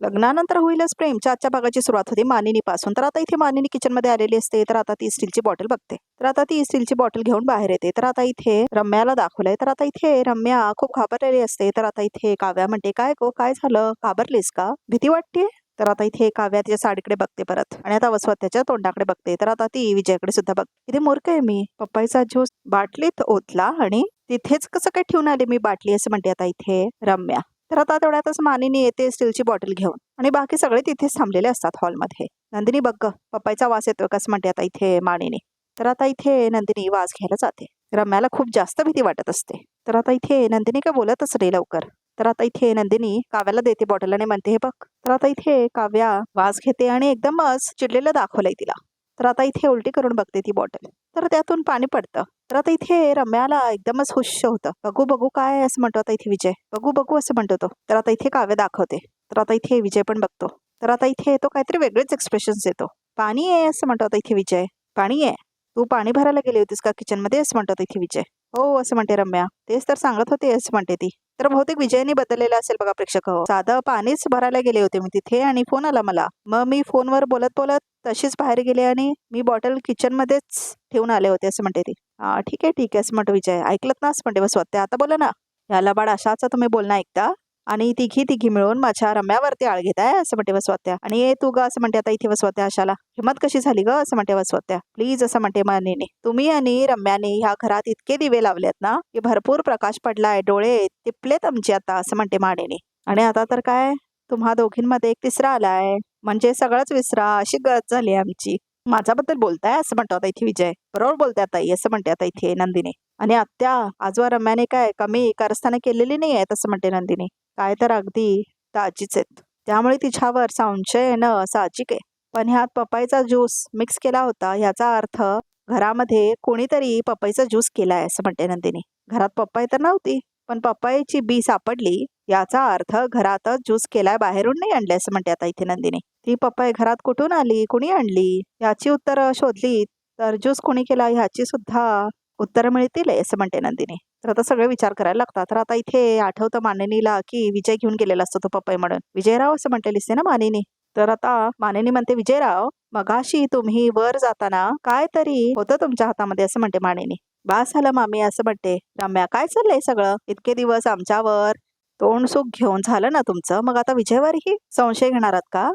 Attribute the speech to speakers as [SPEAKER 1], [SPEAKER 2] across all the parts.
[SPEAKER 1] लग्नानंतर होईलच प्रेमच्या आजच्या भागाची सुरुवात होती मानिनीपासून. तर आता इथे मानिनी किचनमध्ये आलेली असते. तर आता ती स्टीलची बॉटल बघते. तर आता ती स्टीलची बॉटल घेऊन बाहेर येते. तर आता इथे रम्याला दाखवलंय. तर आता इथे रम्या खूप घाबरलेली असते. तर आता इथे काव्या म्हणते, काय गो, काय झालं, घाबरलीस का, भीती वाटते? तर आता इथे काव्या तिच्या साडीकडे बघते परत आणि आता वसवत्याच्या तोंडाकडे बघते. तर आता ती विजयाकडे सुद्धा बघते. इथे मूर्ख आहे मी, पप्पाईचा ज्यूस बाटलीत ओतला आणि तिथेच कसं काय ठेवून आले मी बाटली, असं म्हणते आता इथे रम्या. तर आता तेवढ्यातच मानिनी येते स्टीलची बॉटल घेऊन आणि बाकी सगळे तिथेच थांबलेले असतात हॉलमध्ये. नंदिनी बघ ग, पप्पाईचा वास येतोय कसं म्हणते आता इथे मानिनी. तर आता इथे नंदिनी वास घ्यायला जाते. रम्याला खूप जास्त भीती वाटत असते. तर आता इथे नंदिनी काय बोलतच नाही लवकर. तर आता इथे नंदिनी काव्याला देते बॉटल आणि म्हणते, हे बघ. तर आता इथे काव्या वास घेते आणि एकदमच चिडलेलं दाखवलंय तिला. तर आता इथे उलटी करून बघते ती बॉटल. तर त्यातून पाणी पडतं. तर आता इथे रम्याला एकदमच हुश होतं. बघू बघू काय, असं म्हणतो आता इथे विजय. बघू बघू असं म्हणतो तो. तर आता इथे काव्य दाखवते. तर आता इथे विजय पण बघतो. तर आता इथे तो काहीतरी वेगळेच एक्सप्रेशन्स देतो. पाणी आहे असं म्हणतो आता इथे विजय. पाणी आहे, तू पाणी भरायला गेली होतीस का किचन मध्ये, असं म्हणतो इथे विजय. हो असं म्हणते रम्या. तेच तर सांगत होते असं म्हणते ती. तर बहुतेक विजयने बदललेलं असेल बघा प्रेक्षक हो. साधं पाणीच भरायला गेले होते मी तिथे आणि फोन आला मला. मग मी फोनवर बोलत बोलत तशीच बाहेर गेले आणि मी बॉटल किचन मध्येच ठेवून आले होते असं म्हणते ती. हा ठीक आहे असं म्हणतो विजय. ऐकलत ना असं म्हणते वसवत्या. आता बोला ना, याला बाळ अशाच तुम्ही बोलणं ऐकता आणि तिघी मिळून माझ्या रम्यावरती आळ घेताय असं म्हणते वसवत्या. आणि ए तू ग, असं म्हणते आता इथे वसवत्या अशाला. हिंमत कशी झाली ग, असं म्हणते वसवत्या. प्लीज असं म्हणते मानिनी. तुम्ही आणि रम्याने ह्या घरात इतके दिवे लावलेत ना की भरपूर प्रकाश पडलाय, डोळे टिपलेत आमचे आता, असं म्हणते मानिनी. आणि आता तर काय, तुम्हा दोघींमध्ये एक तिसरा आलाय म्हणजे सगळंच विसरा अशी गरज झाली आमची. माझ्याबद्दल बोलताय असं म्हणतो आता इथे विजय. बरोबर बोलताय ताई असं म्हणते आता इथे नंदिनी. आणि आत्या, आजवर रम्याने काय कमी कारस्थाने केलेली नाही आहे असं म्हणते नंदिनी. काय तर अगदी ताजीच आहेत, त्यामुळे तिच्यावर संशय येणं साहजिक आहे. पण ह्यात पपईचा ज्यूस मिक्स केला होता, याचा अर्थ घरामध्ये कोणीतरी पपईचा ज्यूस केलाय असं म्हणते नंदिनी. घरात पपई तर नव्हती, पण पपईची बी सापडली, याचा अर्थ घरातच ज्यूस केलाय, बाहेरून नाही आणले असं म्हणते आता इथे नंदिनी. ती पपई घरात कुठून आली, कुणी आणली, याची उत्तरं शोधली तर ज्यूस कोणी केला ह्याची सुद्धा उत्तरं मिळतील असं म्हणते नंदिनी. तर आता सगळे विचार करायला लागतात. तर आता इथे आठवतं मानिनीला की विजय घेऊन गेलेला असतो तो पपई म्हणून. विजयराव असं म्हटलेलीस ना मानिनी. तर आता मानिनी म्हणते, विजयराव मगाशी तुम्ही वर जाताना काय तरी होतं तुमच्या हातामध्ये असं म्हणते मानिनी. बास झालं मामी असं म्हणते रम्या. काय चाललंय सगळं, इतके दिवस आमच्यावर तोंड सुख घेऊन झालं ना तुमचं, मग आता विजयवरही संशय घेणार आहात का?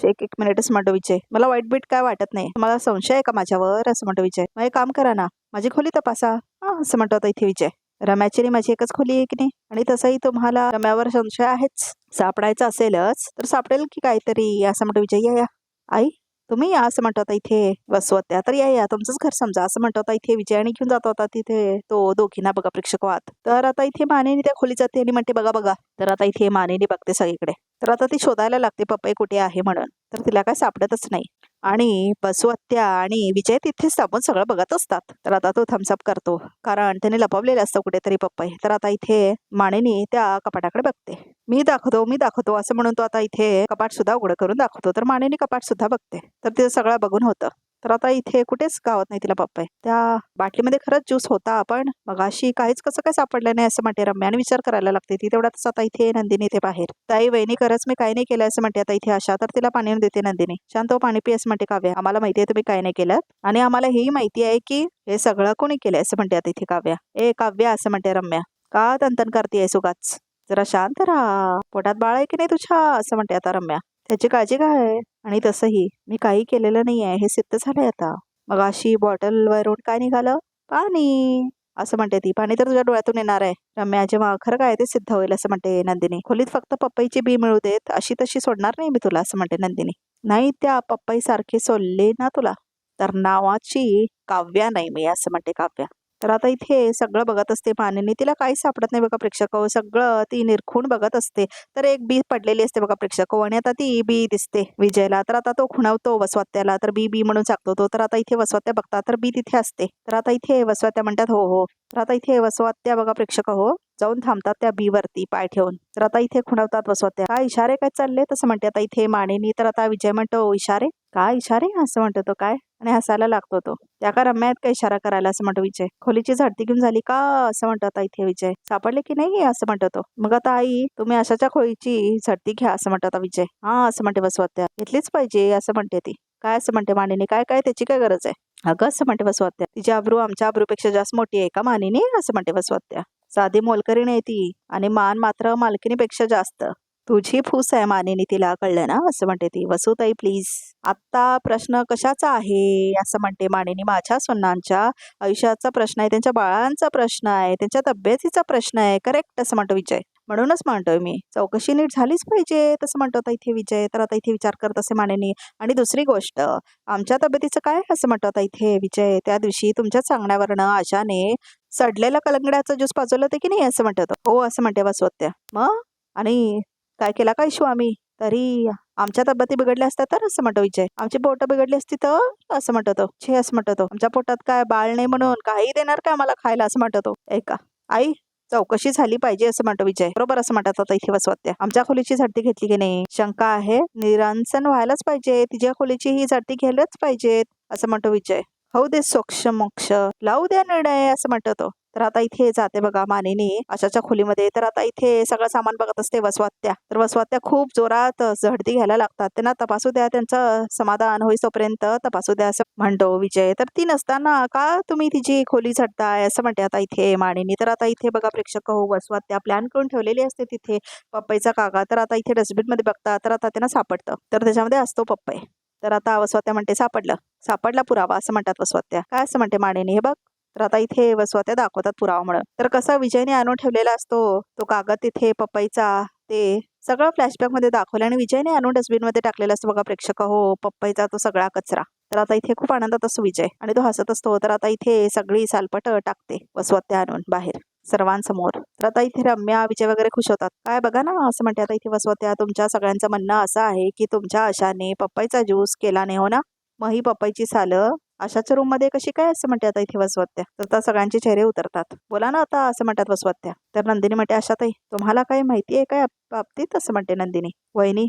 [SPEAKER 1] एक मिनिटच म्हणतो विजय. मला वाईट बीट काय वाटत नाही, मला संशय आहे का माझ्यावर असं म्हणतो विजय. मग एक काम करा ना, माझी खोली तपासा. हा असं म्हणतो आता इथे विजय. रम्याची आणि माझी एकच खोली आहे की नाही, आणि तसंही तुम्हाला रम्यावर संशय आहेच, सापडायचं असेलच तर सापडेल की काहीतरी असं म्हणतो विजय. या आई तुम्ही या असं म्हणतो आता इथे वसवत्या. तर या तुमचंच घर समजा असं म्हणतो आता इथे विजय. आणि घेऊन जातो आता तिथे तो दोघींना बघा प्रेक्षक आत. तर आता इथे मानिनी त्या खोली जाते आणि म्हणते बघा बघा. तर आता इथे मानिनी बघते सगळीकडे. तर आता ती शोधायला लागते पपई कुठे आहे म्हणून. तर तिला काय सापडतच नाही. आणि वसवत्या आणि विजय तिथेच थांबून सगळं बघत असतात. तर आता तो थम्सअप करतो, कारण त्याने लपवलेलं असतं कुठेतरी पपई. तर आता इथे मानिनी त्या कपाटाकडे बघते. मी दाखवतो असं म्हणून तो आता इथे कपाट सुद्धा उघडं करून दाखवतो. तर मानिनी कपाट सुद्धा बघते. तर ते सगळं बघून होतं. तर आता इथे कुठेच गावत नाही तिला पपई. त्या बाटलीमध्ये खरंच ज्यूस होता, पण मगाशी काहीच कसं काय सापडलं नाही असं म्हणते रम्या. आणि विचार करायला लागते ती. तेवढ्यातच आता इथे नंदिनी इथे बाहेर. ताई वहिनी खरंच मी काही नाही केलं असं म्हणते आता इथे आशा. तर तिला पाणी देते नंदिनी. शांत हो, पाणी पी असं म्हणते काव्या. आम्हाला माहिती आहे तुम्ही काही नाही केलं, आणि आम्हाला हेही माहिती आहे की हे सगळं कोणी केलंय असं म्हणते आता इथे काव्या. ए काव्या असं म्हणते रम्या, का तंतन करतेय उगाच, जरा शांत राहा, पोटात बाळ आहे की नाही तुझ्या असं म्हणते आता रम्या. त्याची काळजी काय, आणि तसंही मी काही केलेलं नाही आहे हे सिद्ध झालंय आता. मग अशी बॉटल वरून काय निघालं, पाणी असं म्हणते ती. पाणी तर तुझ्या डोळ्यातून येणार आहे रम्या, जेव्हा खरं काय ते सिद्ध होईल असं म्हणते नंदिनी. खोलीत फक्त पपईची बी मिळू देत, अशी तशी सोडणार नाही मी तुला असं म्हणते नंदिनी. नाही त्या पपई सारखे सोडले ना तुला तर नावाची काव्या नाही मी असं म्हणते काव्या. तर आता इथे सगळं बघत असते मानिनी. तिला काही सापडत नाही बघा प्रेक्षक, सगळं ती निरखून बघत असते. तर एक बी पडलेली असते बघा प्रेक्षक, आणि आता ती बी दिसते विजयला. तर आता तो खुणावतो वसवत्याला, तर बी बी म्हणून सांगतो तो. तर आता इथे वसवत्या बघतात तर बी तिथे असते. तर आता इथे वसवत्या म्हणतात हो हो. तर आता इथे वसवत्या बघा प्रेक्षक जाऊन थांबतात त्या बी वरती पाय ठेवून. तर आता इथे खुणावतात वसवत्या. काय इशारे काय चालले तसं म्हणते आता इथे मानिनी. तर आता विजय म्हणतो, इशारे काय इशारे असं म्हणतो तो. काय आणि हसायला लागतो तो. त्या का रम्या आहेत का इशारा करायला असं म्हणतो विजय. खोलीची झडती घेऊन झाली का असं म्हणतो आता इथे विजय. सापडले की नाही असं म्हणतो तो. मग आता आई तुम्ही अशाच्या खोलीची झडती घ्या असं म्हणतो आता विजय. हा असं म्हणते वसुहत्या. घेतलीच पाहिजे असं म्हणते ती. काय असं म्हणते मानिनी. काय काय त्याची काय गरज आहे. अगं असं म्हणते वसुहत्या. तिची अब्रू आमच्या अब्रूपेक्षा जास्त मोठी आहे का मानिनी असं म्हणते वसुहत्या. साधी मोलकरी नाही ती आणि मान मात्र मालकिनीपेक्षा जास्त. तुझी फूस आहे मानिनी तिला कळलं ना असं म्हणते ती. वसुताई प्लीज. आता प्रश्न कशाचा आहे असं म्हणते मानिनी. माझ्या सुनांच्या आयुष्याचा प्रश्न आहे, त्यांच्या बाळांचा प्रश्न आहे, त्यांच्या तब्येतीचा प्रश्न आहे. करेक्ट असं म्हणतो विजय. म्हणूनच म्हणतोय मी चौकशी नीट झालीच पाहिजे तसं म्हणतो आता इथे विजय. तर आता इथे विचार करत असे मानिनी. आणि दुसरी गोष्ट आमच्या तब्येतीचं काय असं म्हणतो आता इथे विजय. त्या दिवशी तुमच्या सांगण्यावरनं आशाने सडलेला कलंगड्याचा ज्यूस पाजवलं होतं की नाही असं म्हणतो. हो असं म्हणते वसुहत्या. मग आणि काय केला का इशू आम्ही तरी आमच्या तब्येती बिघडल्या असत्या तर असं म्हणतो विजय. आमची पोटं बिघडली असती तर असं म्हणतो. छे असं म्हणतो. आमच्या पोटात काय बाळ नाही म्हणून काही देणार काय आम्हाला खायला असं म्हणतो. ऐका आई चौकशी झाली पाहिजे असं म्हणतो विजय. बरोबर असं म्हणतात आता इथे वसुहत्या. आमच्या खोलीची झडती घेतली की नाही शंका आहे निरांसन व्हायलाच पाहिजे. तिच्या खोलीची ही झडती घ्यायलाच पाहिजेत असं म्हणतो विजय. हो दे सोक्ष मोक्ष लावू द्या निर्णय असं म्हणतो तो. तर आता इथे जाते बघा मानिनी आशाच्या खोलीमध्ये. तर आता इथे सगळं सामान बघत असते वसुहत्या. तर वसुहत्या खूप जोरात झडती घ्यायला लागतात. त्यांना तपासू द्या, त्यांचं समाधान होईस्तोपर्यंत तपासू द्या असं म्हणतो विजय. तर ती नसताना का तुम्ही तिची खोली झडताय असं म्हणते आता इथे मानिनी. तर आता इथे बघा प्रेक्षक हो वसुहत्या प्लॅन करून ठेवलेली असते तिथे पपईचा काका. तर आता इथे डस्टबिन मध्ये बघता तर आता त्यांना सापडतं. तर त्याच्यामध्ये असतो पपई. तर आता वसुहत्या म्हणते सापडला पुरावा असं म्हणतात वसुहत्या. काय असं म्हणते मानिनी. हे बघ. तर आता इथे वसुहत्या दाखवतात पुरावा म्हणून. तर कसा विजयने आणून ठेवलेला असतो तो कागद तिथे पपईचा ते सगळं फ्लॅशबॅक मध्ये दाखवलं आणि विजयने आणून डस्टबिन मध्ये टाकलेला असतो बघा प्रेक्षक हो पपईचा तो सगळा कचरा. तर आता इथे खूप आनंदात असतो विजय आणि तो हसत असतो. तर आता इथे सगळी सालपट टाकते वसुहत्या आणून बाहेर सर्वांसमोर. तर आता इथे रम्या विजय वगैरे खुश होतात. काय बघा ना असं म्हणते आता इथे वसुहत्या. तुमच्या सगळ्यांचं म्हणणं असं आहे की तुमच्या आशाने पपईचा ज्यूस केला नाही हो ना. मग ही पपईची सालं आशाच्या रूम मध्ये कशी काय असं म्हणते आता इथे वसुहत्या. तर त्या सगळ्यांचे चेहरे उतरतात. बोला ना आता असं म्हणतात वसुहत्या. तर नंदिनी म्हणते आशाताई तुम्हाला काही माहिती आहे काय बाबतीत असं म्हणते नंदिनी. वहिनी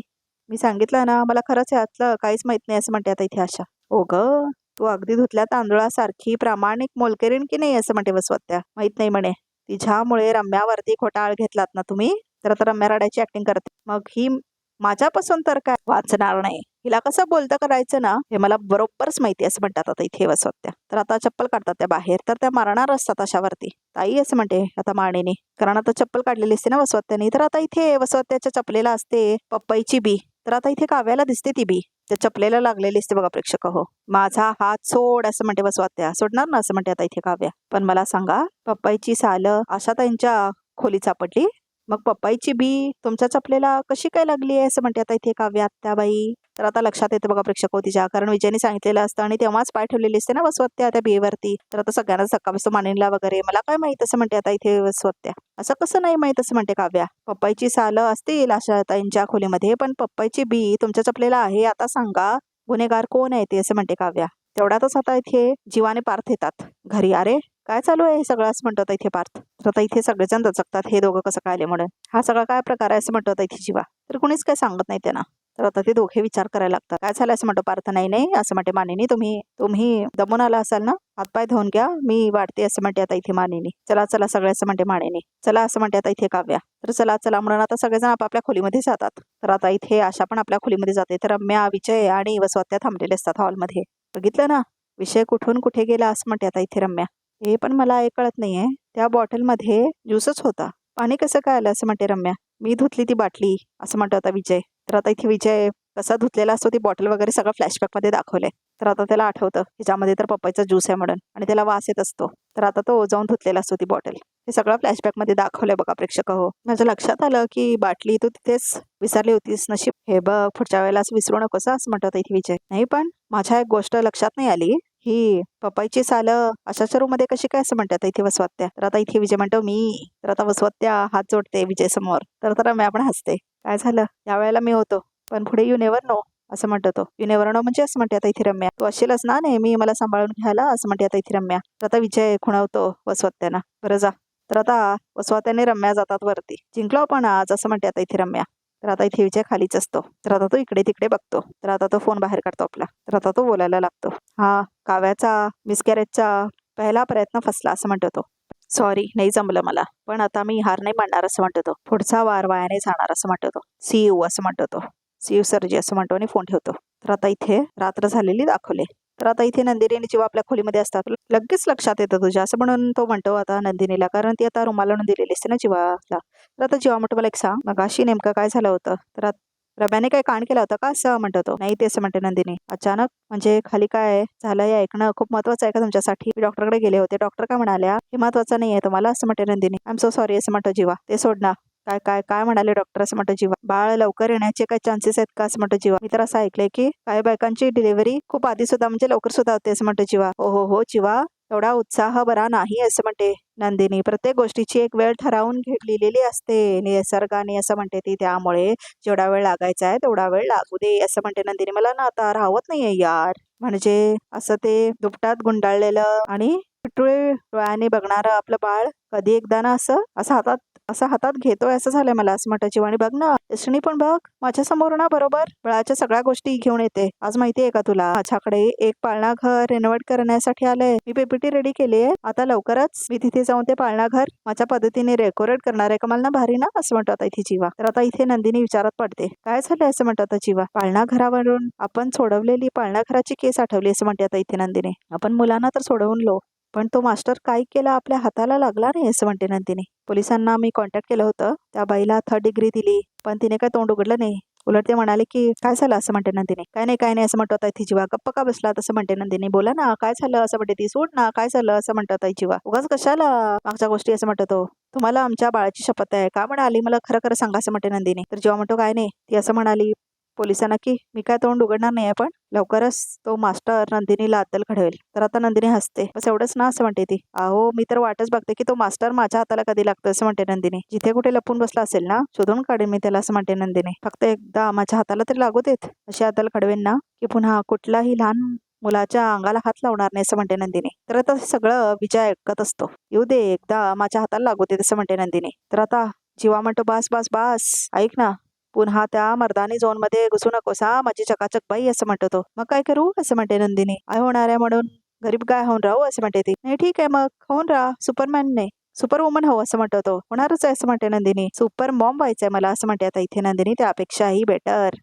[SPEAKER 1] मी सांगितलं ना मला खरंच यातलं काहीच माहित नाही असं म्हणते आता इथे आशा. ओ ग तू अगदी धुतल्या तांदुळासारखी प्रामाणिक मोलकरीण की नाही असं म्हणते वसुहत्या. माहित नाही म्हणे. तिच्यामुळे रम्यावरती खोटा आळ घेतलात ना तुम्ही. तर आता रम्या रडायची ऍक्टिंग करते. मग ही माझ्यापासून तर काय वाचणार नाही. हिला कसं बोलतं करायचं ना हे मला बरोबरच माहिती असं म्हणतात आता इथे वसुहत्या. तर आता चप्पल काढतात त्या बाहेर. तर त्या मारणार असतात अशावरती. ताई असं म्हणते आता मानिनी. कारण आता चप्पल काढलेली असते ना वसुहत्याने. तर आता इथे वसुहत्याच्या चपलेला असते पपईची बी. तर आता इथे काव्याला दिसते ती बी त्या चपलेला लागलेली असते बघा प्रेक्षक हो. माझा हात सोड असं म्हणते वसुहत्या. सोडणार ना असं म्हणते आता इथे काव्या. पण मला सांगा पपईची सालं आशाताईंच्या खोलीत सापडली. मग पपईची बी तुमच्या चपलेला कशी काय लागली आहे असं म्हणते आता इथे काव्या आत्याबाई. तर आता लक्षात येते बघा प्रेक्षक हो तिच्या. कारण विजयने सांगितलेलं असतं आणि तेव्हाच पाय ठेवलेली असते ना वसुहत्या त्या बियेवरती. तर आता सगळ्यांना धक्का बसतो मानिनीला वगैरे. मला काय माहित असं म्हणते आता इथे वसुहत्या. असं कसं नाही माहित असं म्हणते काव्या. पपईची सालं असतील आशाताईंच्या खोलीमध्ये पण पपईची बी तुमच्या चपलेला आहे. आता सांगा गुन्हेगार कोण आहे ते असं म्हणते काव्या. तेवढ्यातच आता इथे जीवाने पार्थ येतात घरी. अरे काय चालू आहे हे सगळं असं म्हणतो आता इथे पार्थ. तर आता इथे सगळेजण दचकतात हे दोघं कसं काय आले म्हणून. हा सगळा काय प्रकार आहे असं म्हणतो आता इथे जीवा. तर कुणीच काय सांगत नाही त्यांना. तर आता ते दोघे विचार करायला लागतात. काय झालं असं म्हणतो पार्थ. नाही नाही असं म्हणते मानिनी. तुम्ही दमून आला असाल ना हातपाय धुवून घ्या मी वाढते असं म्हणते आता इथे मानिनी. चला चला सगळे असं म्हणते मानिनी. चला असं म्हणते आता इथे काव्या. तर चला चला म्हणून आता सगळेजण आपापल्या खोलीमध्ये जातात. तर आता इथे आशा पण आपल्या खोलीमध्ये जाते. तर रम्या विजय आणि वसुहत्या थांबलेले असतात हॉलमध्ये. बघितलं ना विषय कुठून कुठे गेला असं म्हणते आता इथे रम्या. हे पण मला एक कळत नाहीये त्या बॉटलमध्ये ज्यूसच होता पाणी कसं काय आलं असं म्हणते रम्या. मी धुतली ती बाटली असं म्हणतो आता विजय. तर आता इथे विजय कसा धुतलेला असतो ती बॉटल वगैरे सगळं फ्लॅशबॅक मध्ये दाखवलंय. तर आता त्याला आठवतं त्याच्यामध्ये तर पपईचा ज्यूस आहे म्हणून आणि त्याला वास येत असतो. तर आता तो जाऊन धुतलेला असतो ती बॉटल. हे सगळं फ्लॅशबॅक मध्ये दाखवलंय बघा प्रेक्षक हो. माझ्या लक्षात आलं की बाटली तू तिथेच विसरली होतीस. नशीब हे बघ पुढच्या वेळेला विसरू नकोस असं म्हणतो आता इथे विजय. नाही पण माझ्या एक गोष्ट लक्षात नाही आली. ही पपईची सालं अशाच्या रूम मध्ये कशी काय असं म्हणतात इथे वसुहत्या. तर आता इथे विजय म्हणतो मी. तर आता वसुहत्या हात जोडते विजय समोर. तर मी आपण हसते. काय झालं यावेळेला मी होतो पण पुढे यू नेवर नो असं म्हणतो तो. यू नेवर नो म्हणजे असं म्हणते आता इथे रम्या. तू असेलच ना नेहमी मला सांभाळून घ्यायला असं म्हणते आता इथे रम्या. तर आता विजय खुणावतो वसुहत्याना. बरं जा. तर आता वसुहत्याने रम्या जातात वरती. जिंकलो आपण आज असं म्हणते आता इथे रम्या. तर आता इथे विजय खालीच असतो. तर आता तो इकडे तिकडे बघतो. तर आता तो फोन बाहेर काढतो आपला. तर आता तो बोलायला लागतो. हा काव्याचा मिसकॅरेजचा पहिला प्रयत्न फसला असं म्हणतो तो. सॉरी, नाही जमलं मला, पण आता मी हार नाही मानणार असं म्हणतो तो. पुढचा वार वाया नाही जाणार असं म्हणतो तो. सी यू असं म्हणतो तो. सी यू सरजी असं म्हणतो आणि फोन ठेवतो. तर आता इथे रात्र झालेली दाखवले. तर आता इथे नंदिनी आणि जीवा आपल्या खोलीमध्ये असतात. लगेच लक्षात येतं तुझ्या असं म्हणून तो म्हणतो आता नंदिनीला, कारण ती आता रुमाला आणून दिलेली असते ना जीवाला. तर आता जीवा म्हणतो मला एक सांग, मगाशी नेमकं काय झालं होतं. तर रम्याने काही कांड केला होता का असं म्हणतो तो. नाही ते असं म्हणते नंदिनी. अचानक म्हणजे खाली काय झालं हे ऐकणं खूप महत्वाचं आहे का तुमच्यासाठी. मी डॉक्टरकडे गेले होते, डॉक्टर काय म्हणाल्या हे महत्वाचं नाही आहे तुम्हाला असं म्हणते Nandini. I am so sorry असं म्हणतो जीवा. ते सोड ना, काय काय काय म्हणाले डॉक्टर असं म्हणतो जीवा. बाळ लवकर येण्याचे काय चान्सेस आहेत का असं म्हणतो जीवा. मी तर असं ऐकलंय की काही बायकांची डिलिव्हरी खूप आधी सुद्धा म्हणजे लवकर सुद्धा होते असं म्हणतो जीवा. हो जीवा, एवढा उत्साह बरा नाही असं म्हणते नंदिनी. प्रत्येक गोष्टीची एक वेळ ठरवून लिहिलेली असते निसर्गाने असं म्हणते ती. त्यामुळे जेवढा वेळ लागायचा आहे तेवढा वेळ लागू दे असं म्हणते नंदिनी. मला ना आता राहवत नाहीये यार. म्हणजे असं ते दुपटात गुंडाळलेलं आणि पिटुळे डोळ्याने बघणारं आपलं बाळ कधी एकदा ना असं हातात घेतोय असं झालंय मला असं म्हणतो जीवा. आणि बघ ना यशनी पण बघ माझ्या समोर ना बरोबर बाळाच्या सगळ्या गोष्टी घेऊन येते. आज माहितीये का तुला, माझ्याकडे एक पाळणा घर रेनोव्हेट करण्यासाठी आलंय. मी पीपीटी रेडी केली आहे. आता लवकरच मी तिथे जाऊन ते पाळणा घर माझ्या पद्धतीने डेकोरेट करणार आहे. कमाल ना भारी ना असं म्हणतो आता इथे जीवा. तर आता इथे नंदिनी विचारात पडते काय झालंय असं म्हणतो आता जीवा. पाळणा घरावरून आपण सोडवलेली पाळणा घराची केस आठवली असं म्हणते आता इथे नंदिनी. आपण मुलांना तर सोडवून लो, पण तो मास्टर काय केला आपल्या हाताला लागला नाही असं म्हणते नंदिनी. पोलिसांना मी कॉन्टॅक्ट केलं होतं, त्या बाईला 3rd डिग्री दिली, पण तिने काय तोंड उघडलं नाही. उलट ते म्हणाले की काय झालं असं म्हणते नंदिनी. काय नाही असं म्हणतो आता इथे जीवा. गप्प का बसला असं म्हणते नंदिनी. बोला ना काय झालं असं म्हणते ती. सोड ना काय झालं असं म्हणतो आता जीवा. उगाच कशाला मागच्या गोष्टी असं म्हणतो तो. तुम्हाला आमच्या बाळाची शपथ आहे का म्हणाली, मला खरं खरं सांगा असं म्हणते नंदिनी. तर जीवा म्हणतो काय नाही, ती असं म्हणाली पोलिसांना की मी काय तोंड उघडणार नाही, पण लवकरच तो मास्टर नंदिनीला अद्दल घडवेल. तर आता नंदिनी हसते. बस एवढंच ना असं म्हणते ती. अहो मी तर वाटच बघते की तो मास्टर माझ्या हाताला कधी लागतो असं म्हणते नंदिनी. जिथे कुठे लपून बसला असेल ना शोधून काढेन मी त्याला असं म्हणते नंदिनी. फक्त एकदा माझ्या हाताला तरी लागू देत, अशी अद्दल घडवेन ना की पुन्हा कुठलाही लहान मुलाच्या अंगाला हात लावणार नाही असं म्हणते नंदिनी. तर आता सगळं विजय ऐकत असतो. येऊ दे एकदा माझ्या हाताला लागू दे असं म्हणते नंदिनी. तर आता जीवा म्हणतो बास बास बास, ऐक ना पुन्हा त्या मर्दानी झोन मध्ये घुसू नकोस हा, माझी चकाचक बाई असं म्हणतो तो. मग काय करू असं म्हणते नंदिनी. काय होणार आहे म्हणून गरीब गाय होऊन राहू असं म्हणते ती. नाही ठीक आहे मग होऊन राहा, सुपरमॅन नाही सुपर वुमन हो असं म्हणतो तो. होणारच आहे असं म्हणते नंदिनी. सुपर मॉम व्हायचंय मला असं म्हणते आता इथे नंदिनी. त्यापेक्षाही बेटर,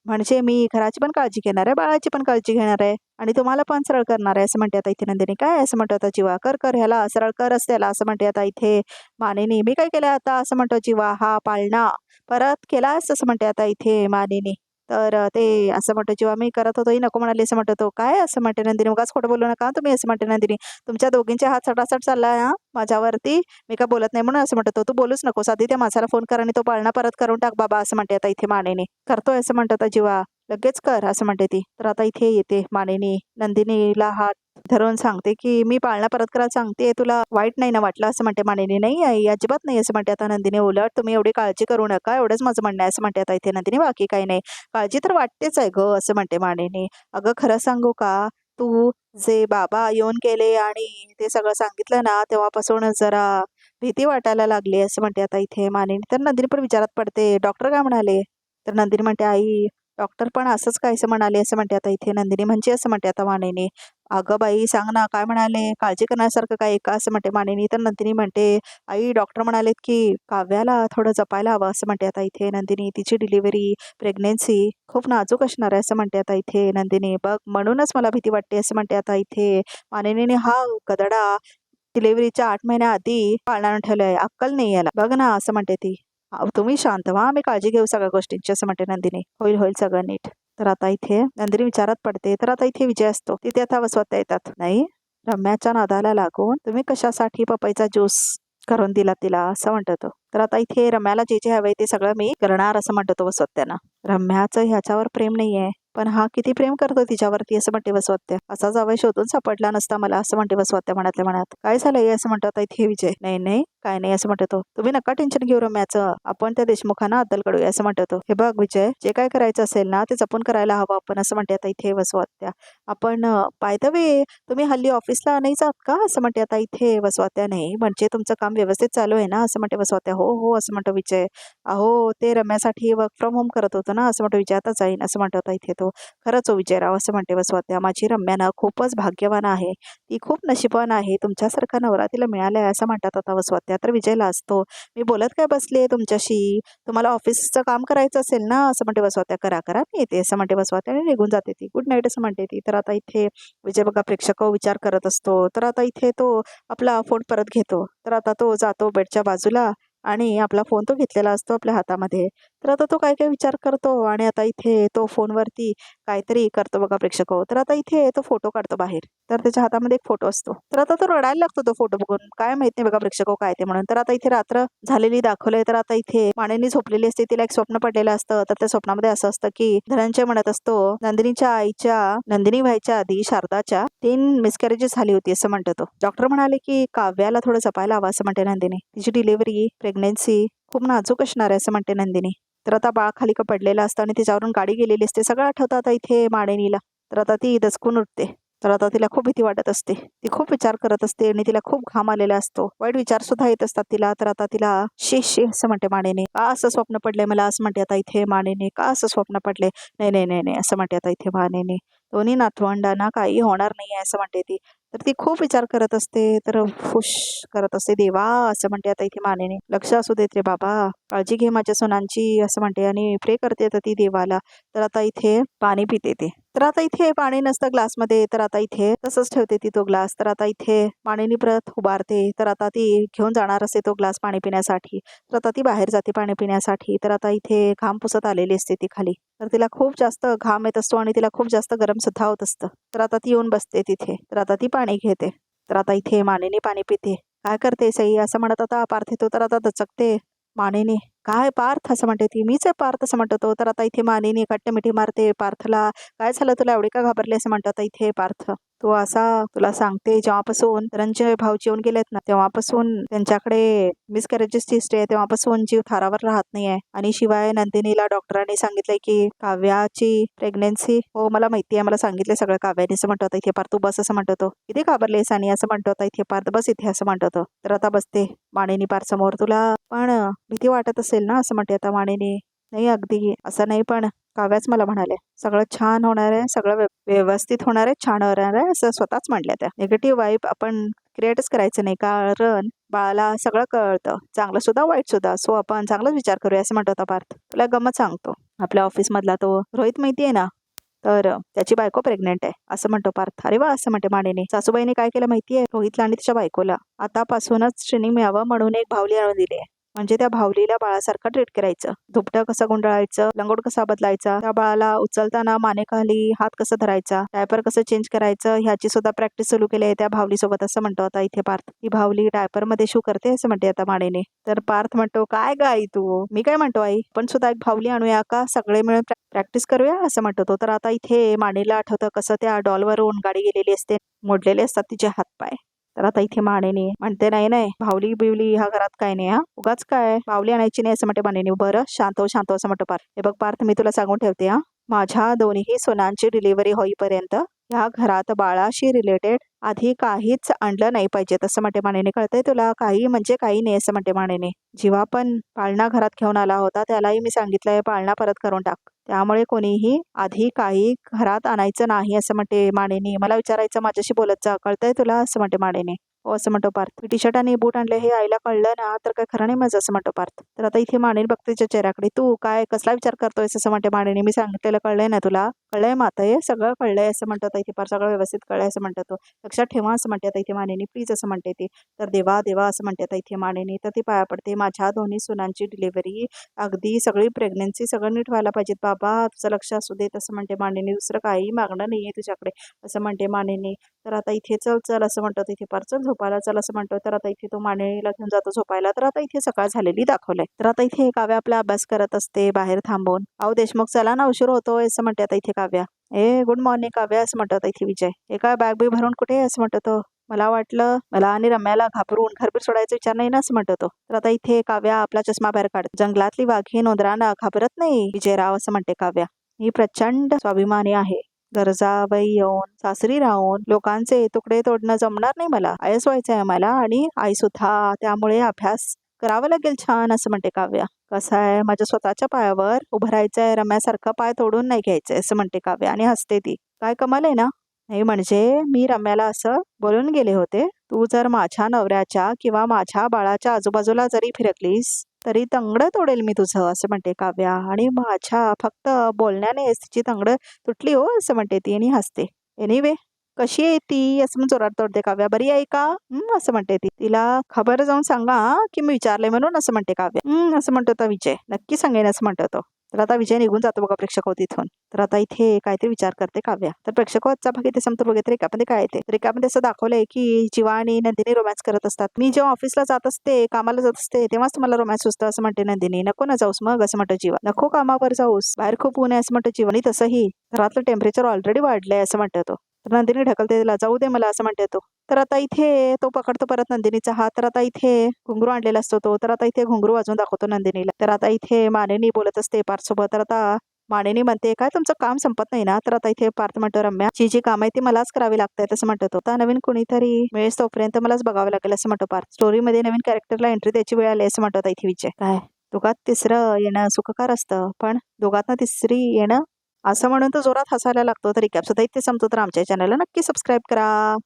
[SPEAKER 1] म्हणजे मी घराची पण काळजी घेणार आहे, बाळाची पण काळजी घेणार आहे आणि तुम्हाला पण सरळ करणार आहे असं म्हणते आता इथे नंदिनी. काय असं म्हणतो आता जीवा. कर ह्याला सरळ करच त्याला असं म्हणते आता इथे मानिनी. मी काय केलंय आता असं म्हणतो जीवा. हा पाळणा परत केलास असं म्हणते आता इथे मानिनी. तर ते असं म्हणतो जीवा मी करत होतो ही नको म्हणाली असं म्हणतो तो. काय असं म्हणते नंदिनी. उगाच खोटं बोलू नका तुम्ही असं म्हणते नंदिनी. तुमच्या दोघींचे हात सटासट चाललाय हा माझ्यावरती, मी काय बोलत नाही म्हणून असं म्हणतो तो. तू बोलूच नकोस, आधी त्या माणसाला फोन कर आणि तो पाळणा परत करून टाक बाबा असं म्हणते आता इथे मानिनी. करतोय असं म्हणतो आता जीवा. लगेच कर असं म्हणते ती. तर आता इथे येते मानिनी नंदिनीला हात धरून सांगते की मी पाळणा परत करायला सांगते, तुला वाईट नाही ना वाटलं असं म्हणते मानिनी. नाही आई अजिबात नाही असं म्हणते आता नंदिनी. उलट तुम्ही एवढी काळजी करू नका, एवढंच माझं म्हणणं आहे असं म्हणते आता इथे नंदिनी. बाकी काही नाही, काळजी तर वाटतेच आहे ग असं म्हणते मानिनी. अगं खरं सांगू का, तू जे बाबा येऊन गेले आणि ते सगळं सांगितलं ना तेव्हापासून जरा भीती वाटायला लागली असं म्हणते आता इथे मानिनी. तर नंदिनी पण विचारात पडते डॉक्टर काय म्हणाले. तर नंदिनी म्हणते आई डॉक्टर पण असंच काहीसं म्हणाले असं म्हणते आता इथे नंदिनी. म्हणजे असं म्हणते आता मानिनी. अगं बाई सांग ना काय म्हणाले, काळजी करण्यासारखं काय का असं म्हणते मानिनी. तर नंदिनी म्हणते आई डॉक्टर म्हणालेत की काव्याला थोडं जपायला हवं असं म्हणते आता इथे नंदिनी. तिची डिलिव्हरी प्रेग्नेन्सी खूप नाजूक असणार आहे असं म्हणते आता इथे नंदिनी. बघ म्हणूनच मला भीती वाटते असं म्हणते आता इथे मानिनीने. हा गदडा डिलिव्हरीच्या 8 महिन्या आधी पाळणानं ठेवलंय, अक्कल नाही याला बघ ना असं म्हणते ती. तुम्ही शांत व्हा, आम्ही काळजी घेऊ सगळ्या गोष्टींची असं म्हणते नंदिनी. होईल सगळं नीट. तर आता इथे नंदिनी विचारात पडते. तर आता इथे विजय असतो. तिथे आता वसवत्ता येतात. नाही रम्याच्या नादाला लागून तुम्ही कशासाठी पपईचा ज्यूस करून दिला तिला असं म्हणतो तो. तर आता इथे रम्याला जे जे हवंय ते सगळं मी करणार असं म्हणतो तो वसवत्त्यानं. रम्याचं ह्याच्यावर प्रेम नाहीये, पण हा किती प्रेम करतो तिच्यावरती असं म्हणते वसवत्त्या. असा जावई शोधून सापडला नसता मला असं म्हणते वसवत्त्या मनातल्या मनात. काय झालंय असं म्हणतो आता इथे विजय. नाही काय नाही असं म्हणतो. तुम्ही नका टेन्शन घेऊ रम्याचं, आपण त्या देशमुखांना अद्दल कडूया असं म्हणतो. हे बघ विजय, जे काय करायचं असेल ना ते जपून करायला हवं आपण असं म्हणते आता इथे वसवात्या. आपण बाय द वे तुम्ही हल्ली ऑफिसला नाही जात का असं म्हणते आता इथे वसवात्या. नाही म्हणजे तुमचं काम व्यवस्थित चालू आहे ना असं म्हणते वसवात्या. हो हो असं म्हणतो विजय. अहो ते रम्यासाठी वर्क फ्रॉम होम करत होतो ना असं म्हणतो विजय. आता जाईन असं म्हणतो आता इथे तो. खरंच हो विजयराव असं म्हणते वसवात्या. माझी रम्या ना खूपच भाग्यवान आहे, ती खूप नशिबवान आहे, तुमच्यासारखा नवरा तिला मिळालाय असं म्हणतात आता वसवात्या. तर विजयला असतो, मी बोलत काय बसले तुमच्याशी, तुम्हाला ऑफिसचं काम करायचं असेल ना असं म्हणते वसवात्या. करा करा मी येते असं म्हणते वसवात्या आणि निघून जाते ती. गुड नाईट असं म्हणते ती. तर आता इथे विजय बघा प्रेक्षक विचार करत असतो. तर आता इथे तो आपला फोन परत घेतो. तर आता तो जातो बेडच्या बाजूला आणि आपला फोन तो घेतलेला असतो आपल्या हातामध्ये. तर आता तो काय काय विचार करतो आणि आता इथे तो फोनवरती काहीतरी करतो बघा प्रेक्षक. तर आता इथे तो फोटो काढतो बाहेर. तर त्याच्या हातामध्ये एक फोटो असतो. तर आता तो रडायला लागतो तो फोटो बघून. काय माहित नाही बघा प्रेक्षक काय ते म्हणून. तर आता इथे रात्र झालेली दाखवलंय. तर आता इथे माणिनी झोपलेली असते, तिला एक स्वप्न पडलेलं असतं. तर त्या स्वप्नामध्ये असं असतं की धनंजय म्हणत असतो, नंदिनीच्या आईच्या नंदिनी व्हायच्या आधी शारदाच्या 3 मिसकॅरेजेस झाली होती असं म्हणतो तो. डॉक्टर म्हणाले की काव्याला थोडं जपायला हवं असं म्हणते नंदिनी. तिची डिलिव्हरी प्रेग्नन्सी खूप नाजूक असणार आहे असं म्हणते नंदिनी. तर आता बाळ खाली का पडलेलं असतं आणि तिच्यावरून गाडी गेलेली असते. सगळं आठवतं आता इथे माणिनीला. तर आता ती दचकून उठते. तर आता तिला खूप भीती वाटत असते, ती खूप विचार करत असते आणि तिला खूप घाम आलेला असतो, वाईट विचार सुद्धा येत असतात तिला. तर आता तिला शी शी असं म्हणते माणिनी. का असं स्वप्न पडलंय मला असं म्हणते आता इथे माणिनी. का असं स्वप्न पडले? नाही नाही नाही नाही असं म्हणते आता इथे माणिनी. दोन्ही नातवंडांना काही होणार नाही आहे असं म्हणते ती. तर ती खूप विचार करत असते. तर खुश करत असते. देवा असं म्हणते आता इथे मानेने. लक्ष असू देत रे बाबा, काळजी घे माझ्या सोनांची असं म्हणते आणि प्रे करते तर ती देवाला. तर आता इथे पाणी पिते ते. तर आता इथे पाणी नसतं ग्लासमध्ये. तर आता इथे तसंच ठेवते ती तो ग्लास. तर आता इथे माणिनी परत उभारते. तर आता ती घेऊन जाणार असते तो ग्लास पाणी पिण्यासाठी. तर आता ती बाहेर जाते पाणी पिण्यासाठी. तर आता इथे घाम पुसत आलेली असते ती खाली. तर तिला खूप जास्त घाम येत असतो आणि तिला खूप जास्त गरम सुद्धा होत असतं. तर आता ती येऊन बसते तिथे. तर आता ती पाणी घेते. तर आता इथे मानेने पाणी पिते. काय करते सई असं म्हणत आता पार्थ येतो. तर आता दचकते मानेने. काय पार्थ असं म्हणते ती. मीच आहे पार्थ असं म्हणतो तो. तर आता इथे मानेने कट्टे मिठी मारते पार्थला. काय झालं तुला एवढी का घाबरली असं म्हणतात इथे पार्थ. तो असा तुला सांगते, जेव्हापासून रंजय भाऊजी येऊन गेलेत ना तेव्हापासून त्यांच्याकडे मिसकॅरेजेसची हिस्ट्री आहे. तेव्हापासून जीव थारावर राहत नाहीये. आणि शिवाय नंदिनीला डॉक्टरांनी सांगितलंय की काव्याची प्रेग्नेन्सी. हो मला माहिती आहे, मला सांगितलं सगळं काव्याने असं म्हणतो आता इथे पार्थ. तू बस असं म्हणतो तो. किती घाबरलेस आणि असं म्हणतो आता इथे पार्थ. बस इथे असं म्हणतो तो. तर आता बसते माणिनी पार्थ समोर. तुला पण भीती वाटत असेल ना असं म्हणते आता माणिनी. नाही अगदी असं नाही, पण काव्याच मला म्हणाले सगळं छान होणार आहे, सगळं व्यवस्थित होणार आहे, छान होणार आहे असं स्वतःच म्हणल्या त्या. निगेटिव्ह वाईब आपण क्रिएटच करायचं नाही, कारण बाळाला सगळं कळतं, चांगलं सुद्धा वाईट सुद्धा. सो आपण चांगलाच विचार करूया असं म्हणतो होता पार्थ. तुला गमत सांगतो, आपल्या ऑफिस मधला तो रोहित माहिती आहे ना, तर त्याची बायको प्रेग्नेंट आहे असं म्हणतो पार्थ. अरे वा असं म्हणते माणिनी. सासूबाईने काय केलं माहितीये, रोहितला आणि तिच्या बायकोला आतापासूनच ट्रेनिंग मिळावं म्हणून एक भावली आणून दिली आहे. म्हणजे त्या भावलीला बाळासारखं ट्रीट करायचं. धुपटं कसं गुंडाळायचं, लंगोट कसा बदलायचा, त्या बाळाला उचलताना मानेखाली हात कसं धरायचा, डायपर कसं चेंज करायचं, ह्याची सुद्धा प्रॅक्टिस सुरू केली आहे त्या भावली सोबत असं म्हणतो आता इथे पार्थ. ती भावली डायपर मध्ये शू करते असं म्हणते आता माणिनी. तर पार्थ म्हणतो काय ग आई तू. मी काय म्हणतो आई, पण सुद्धा एक भावली आणूया का, सगळे मिळून प्रॅक्टिस करूया असं म्हणतो तो. तर आता इथे माणिनीला आठवतं कसं त्या डॉलवरून गाडी गेलेली असते, मोडलेले असतात तिचे हातपाय. तर आता इथे माणिनी म्हणते नाही नाही, भावली बिवली ह्या घरात काय नाही, हा उगाच काय भावली आणायची नाही असं म्हणते माणिनी. बरं शांत हो शांत हो असं म्हणतो पार्थ. हे बघ पार्थ, मी तुला सांगून ठेवते हा, माझ्या दोन्ही सोनांची डिलिव्हरी होईपर्यंत ह्या घरात बाळाशी रिलेटेड आधी काहीच आणलं नाही पाहिजे असं म्हणते माणिनी. कळतंय तुला, काही म्हणजे काही नाही असं म्हणते माणिनी. जेव्हा पण पाळणा घरात घेऊन आला होता त्यालाही मी सांगितलंय पाळणा परत करून टाक, त्यामुळे कोणीही आधी काही घरात आणायचं नाही असं म्हणते माणिनी. मला विचारायचं माझ्याशी बोलत जा, कळतंय तुला असं म्हणते माणिनी. हो असं म्हणतो पार्थ. टी शर्ट आणि बूट आणले हे आईला कळलं ना तर काय खरं नाही माझं असं म्हणतो पार्थ. तर आता इथे माणिनी बघते तिच्या चेहऱ्याकडे. तू काय कसला विचार करतोयस असं म्हणते माणिनी. मी सांगितलेलं कळलंय ना तुला, कळलंय माताये, सगळं कळलंय असं म्हणतो आता इथे पार्थ. सगळं व्यवस्थित कळलंय असं म्हणतो तो. लक्षात ठेवा असं म्हणते आता इथे माणिनी. प्लीज असं म्हणते ती. तर देवा देवा असं म्हणते आता इथे माणिनी. तर ती पाया पडते. माझ्या दोन्ही सुनांची डिलिव्हरी अगदी सगळी प्रेग्नन्सी सगळं नीट व्हायला पाहिजेत बाबा, तुझं लक्ष असू देत असं म्हणते माणिनी. दुसरं काही मागणं नाहीये तुझ्याकडे असं म्हणते माणिनी. तर आता इथे चल चल असं म्हणतो तिथे पार्थ. चल झोपायला चल असं म्हणतो. तर आता इथे तो माणिनीला घेऊन जातो झोपायला. तर आता इथे सकाळ झालेली दाखवलंय. तर आता इथे काव्या आपला अभ्यास करत असते बाहेर थांबून. अहो देशमुख चला ना, उशीर होतोय असं म्हणते आता इथे काव्या. गुड मॉर्निंग काव्या असं म्हणतो आता इथे विजय. हे काय बॅग बी भरून कुठे असं म्हणतो तो. मला वाटलं मला आणि रम्याला घाबरून घरबीर सोडायचा विचार नाही ना असं म्हणत होतो. तर आता इथे काव्या आपला चष्मा बाहेर काढते. जंगलातली वाघीण उंदरांना घाबरत नाही विजयराव असं म्हणते काव्या. मी प्रचंड स्वाभिमानी आहे. गरजावई येऊन सासरी राहून लोकांचे तुकडे तोडणं जमणार नाही मला. आयस व्हायचंय मला आणि आई सुद्धा. त्यामुळे अभ्यास करावा लागेल छान असं म्हणते काव्या. कसं आहे माझ्या स्वतःच्या पायावर उभं राहायचंय. रम्यासारखा पाय तोडून नाही घ्यायचंय असं म्हणते काव्या आणि हसते ती. काय कमाल आहे ना. नाही म्हणजे मी रम्याला असं बोलून गेले होते. तू जर माझ्या नवऱ्याच्या किंवा माझ्या बाळाच्या आजूबाजूला जरी फिरकलीस तरी तंगड तोडेल मी तुझं असं म्हणते काव्या. आणि माझ्या फक्त बोलण्यानेच तिची तंगड तुटली हो असं म्हणते ती आणि हसते. एनिवे कशी आहे ती असं म्हणून जोरात तोडते काव्या. बरी आहे का असं म्हणते ती. तिला खबर जाऊन सांगा की मी विचारले म्हणून असं म्हणते काव्या. असं म्हणतो होता विजय. नक्की सांगेन असं म्हणतो तो. तर आता विजय निघून जातो बघा प्रेक्षक तिथून. तर आता इथे काहीतरी विचार करते काव्या. तर प्रेक्षक आजचा भाग इथे संपतो. बघितलं रेखामध्ये काय येते. रेखामध्ये असं दाखवलंय की जीवा आणि नंदिनी रोमॅन्स करत असतात. मी जेव्हा ऑफिसला जात असते कामाला जात असते तेव्हाच तुम्हाला रोमॅन्स सुचतं असं म्हणते नंदिनी. नको ना जाऊस मग असं म्हणतं जीवा. नको कामावर जाऊस बाहेर खूप ऊन आहे असं म्हणतं जीवा. आणि तसंही घरातलं टेम्परेचर ऑलरेडी वाढलंय असं म्हणतो तो. तर नंदिनी ढकलते तिला. जाऊ दे मला असं म्हणते तो. तर आता इथे तो पकडतो परत नंदिनीचा हात. तर आता इथे घुंगरू आणलेला असतो तो. तर आता इथे घुंगरू वाजवून दाखवतो नंदिनीला. तर आता इथे मानेनी बोलत असते पार्थ सोबत. तर आता मानेनी म्हणते काय तुमचं काम संपत नाही ना. तर आता इथे पार्थ म्हणतो रम्या जी काम आहे ती मलाच करावी लागते असं म्हणतो तो. आता नवीन कोणीतरी मिळेस तोपर्यंत मलाच बघावं लागेल असं म्हणतो पार्थ. स्टोरीमध्ये नवीन कॅरेक्टरला एंट्री द्यायची वेळ आली असं म्हणतो इथे विजय. काय दोघात तिसरं येणं सुखकार असतं पण दोघातनं तिसरी येणं असं म्हणून तो जोरात हसायला लागतो. तर रिकॅप सुद्धा इथे संपतो. तर आमच्या चॅनलला नक्की सबस्क्राईब करा.